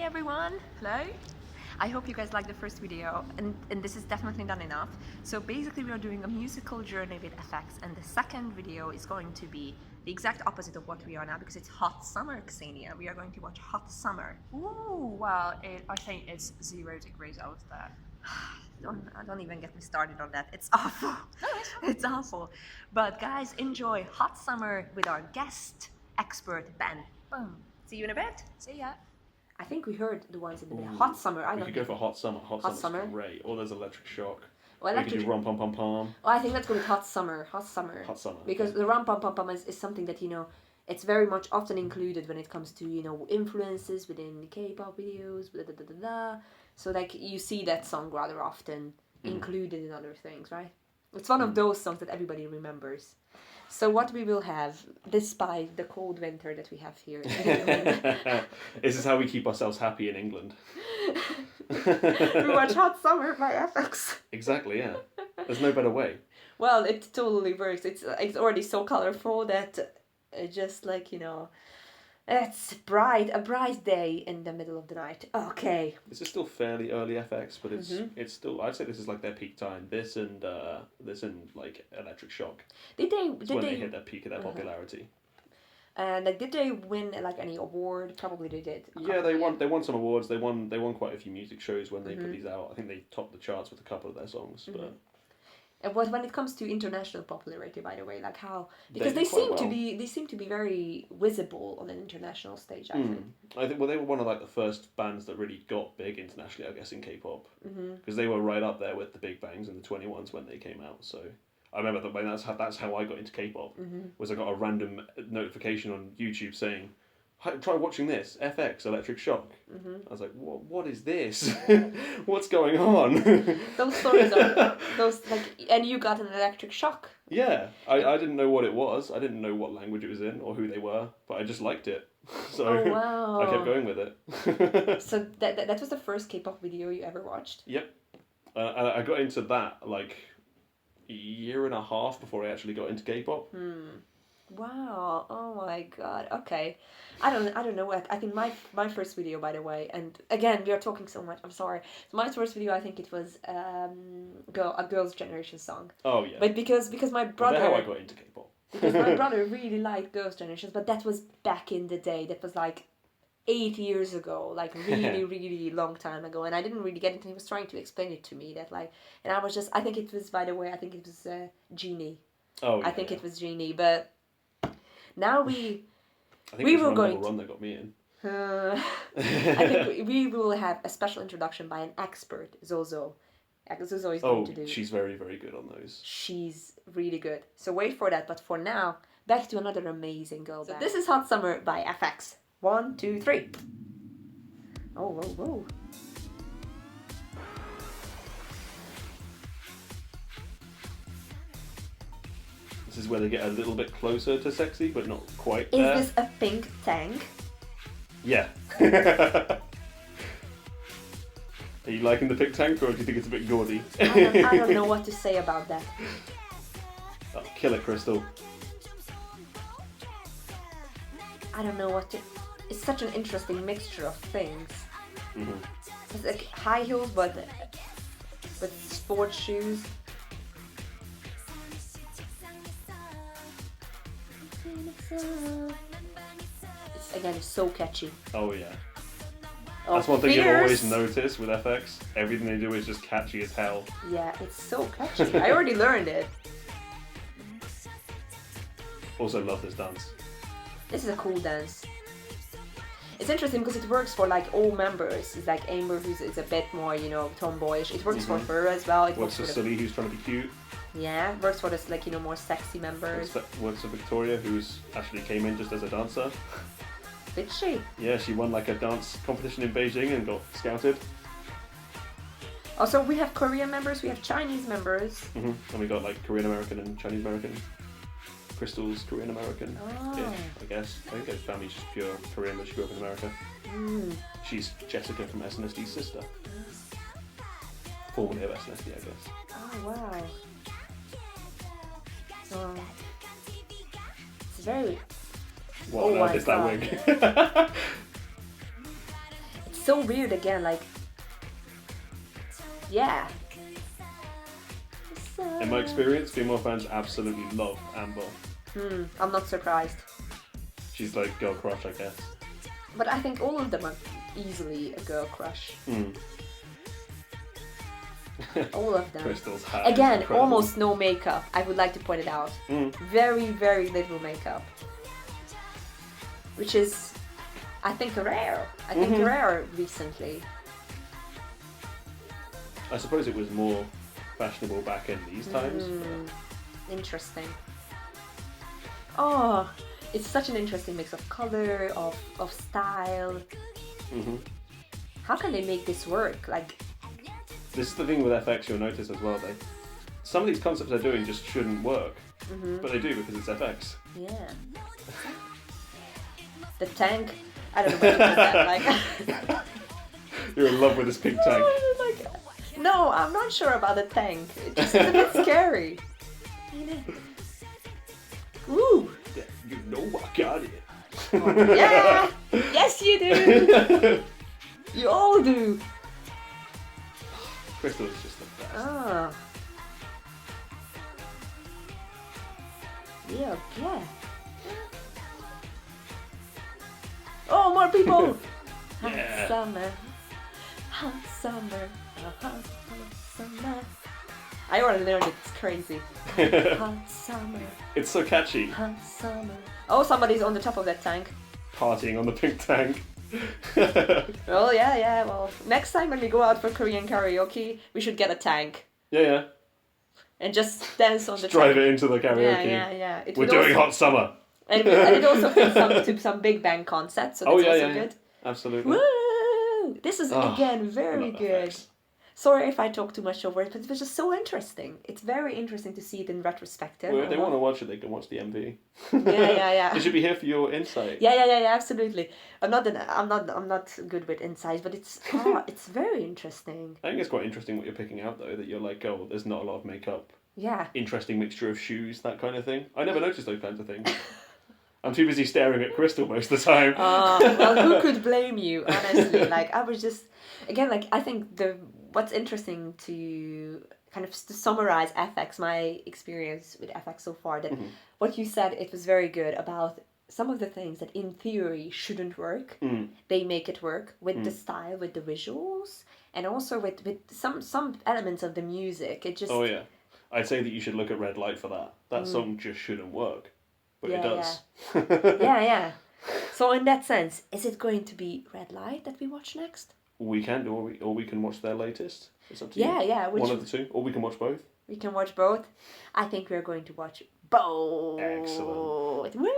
everyone! Hello! I hope you guys liked the first video, and this is definitely not enough. So basically we are doing a musical journey with FX, and the second video is going to be the exact opposite of what we are now, because it's hot summer, Ksenia. We are going to watch Hot Summer. Ooh, well, I think it's 0 degrees out there. Don't even get me started on that. It's awful. No, it's awful. But guys, enjoy Hot Summer with our guest expert, Ben. Boom. See you in a bit. See ya. I think we heard the ones in the Ooh, Hot Summer. We could go for Hot Summer. Hot Summer's great. Or there's Electric Shock. Well, We could do Rum Pum Pum Pum. Well, I think let's go with Hot Summer. Hot Summer. Hot Summer. Because okay. the Rum Pum Pum Pum is something that, it's very much often included when it comes to, influences within K-pop videos, blah, blah, blah, blah, blah. So, you see that song rather often included in other things, right? It's one of those songs that everybody remembers. So what we will have, despite the cold winter that we have here in England. This is how we keep ourselves happy in England. We watch Hot Summer by FX. Exactly, yeah. There's no better way. Well, it totally works. It's already so colorful that just it's a bright day in the middle of the night. Okay. This is still fairly early FX, but it's still, I'd say this is like their peak time. This and like Electric Shock. Did they hit their peak of their popularity. And did they win any award? Probably they did. Yeah, they won some awards. They won quite a few music shows when they put these out. I think they topped the charts with a couple of their songs, but. And when it comes to international popularity, by the way, because they seem to be very visible on an international stage. I think. I think they were one of the first bands that really got big internationally, I guess, in K-pop, because they were right up there with the Big Bangs and the 21s when they came out. So I remember that that's how I got into K-pop. Was I got a random notification on YouTube saying, "Try watching this FX Electric Shock." I was like, "What is this? What's going on?" Those stories are and you got an electric shock. Yeah, I didn't know what it was. I didn't know what language it was in or who they were, but I just liked it. So wow. I kept going with it. So that was the first K-pop video you ever watched? Yep. I got into that a year and a half before I actually got into K-pop. Wow! Oh my God! Okay, I don't know. I think my first video, by the way, and again we are talking so much. I'm sorry. So my first video, I think it was a Girls' Generation song. Oh yeah. But because my brother. That's how I got into K-pop. Because my brother really liked Girls' Generation, but that was back in the day. That was 8 years ago, really, really long time ago, and I didn't really get it. And he was trying to explain it to me and I was just. I think it was, by the way, Genie. Oh. Yeah, I think it was Genie, but. Now we were going to run that got me in. I think we will have a special introduction by an expert, Zozo. Zozo is going to do. She's very, very good on those. She's really good. So wait for that. But for now, back to another amazing girl band. This is Hot Summer by FX. 1, 2, 3. Oh, whoa, whoa. This is where they get a little bit closer to sexy, but not quite Is there. this a pink tank? Yeah. Are you liking the pink tank, or do you think it's a bit gaudy? I don't know what to say about that. Oh, kill it, Crystal. I don't know what to... It's such an interesting mixture of things. It's high heels, but with sports shoes. It's so catchy. Oh yeah. Oh, That's one thing you'll fierce. always notice with FX. Everything they do is just catchy as hell. Yeah, it's so catchy. I already learned it. Also love this dance. This is a cool dance. It's interesting because it works for all members. It's Amber, who's is a bit more, tomboyish. It works for her as well. It works for Silly, who's trying to be cute. Yeah, works for this more sexy members. Works for Victoria, who's actually came in just as a dancer. Did she? Yeah, she won a dance competition in Beijing and got scouted. Also, we have Korean members, we have Chinese members. And we got Korean American and Chinese American. Crystal's Korean American. Oh. I guess. I think her family's just pure Korean, but she grew up in America. She's Jessica from SNSD sister. Formerly of SNSD, I guess. Oh, wow. It's very... What on earth is that wig? so weird again, like, yeah. In my experience, female fans absolutely love Amber. I'm not surprised. She's like girl crush, I guess. But I think all of them are easily a girl crush. All of them. Crystal's hat. Again, almost no makeup. I would like to point it out. Very, very little makeup. Which is, I think, rare. I think rare recently. I suppose it was more fashionable back in these times. Interesting. Oh, it's such an interesting mix of color, of style. How can they make this work? Like, this is the thing with FX you'll notice as well. Some of these concepts they're doing just shouldn't work, but they do because it's FX. Yeah. The tank. I don't know what to put that. Like, you're in love with this pink tank. No, I'm not sure about the tank. It's just a bit scary. Ooh. Yeah, you know I got it. Oh, yeah. Yes, you do. You all do. Crystal is just the best. Ah. Yeah, yeah. Oh, more people! Yeah. Hot summer, hot summer, hot summer. I already learned it, it's crazy. Hot summer. It's so catchy. Hot summer. Oh, somebody's on the top of that tank. Partying on the pink tank. Oh, yeah, well, next time when we go out for Korean karaoke, we should get a tank. Yeah. And just dance on the tank. Drive it into the karaoke. Yeah. We're doing hot summer. And it also fits to some big band concepts, so that's also good. Absolutely. Woo! This is, again, very good. FX. Sorry if I talk too much over it, but it was just so interesting. It's very interesting to see it in retrospective. Well, if they want to watch it, they can watch the MV. Yeah. They should be here for your insight. Yeah, absolutely. I'm not good with insights, but it's very interesting. I think it's quite interesting what you're picking out, though, that you're like, oh, there's not a lot of makeup. Yeah. Interesting mixture of shoes, that kind of thing. I never noticed those kinds of things. I'm too busy staring at Crystal most of the time. Well, who could blame you, honestly? Like, I was just, again, like, I think what's interesting to kind of to summarize FX, my experience with FX so far, that what you said, it was very good about some of the things that in theory shouldn't work. They make it work with the style, with the visuals, and also with some elements of the music. It just... Oh, yeah. I'd say that you should look at Red Light for that. That song just shouldn't work. But it does. Yeah. So in that sense, is it going to be Red Light that we watch next? We can do, or we can watch their latest. It's up to you. Yeah. One of the two, or we can watch both. We can watch both. I think we're going to watch both. Excellent. Woo!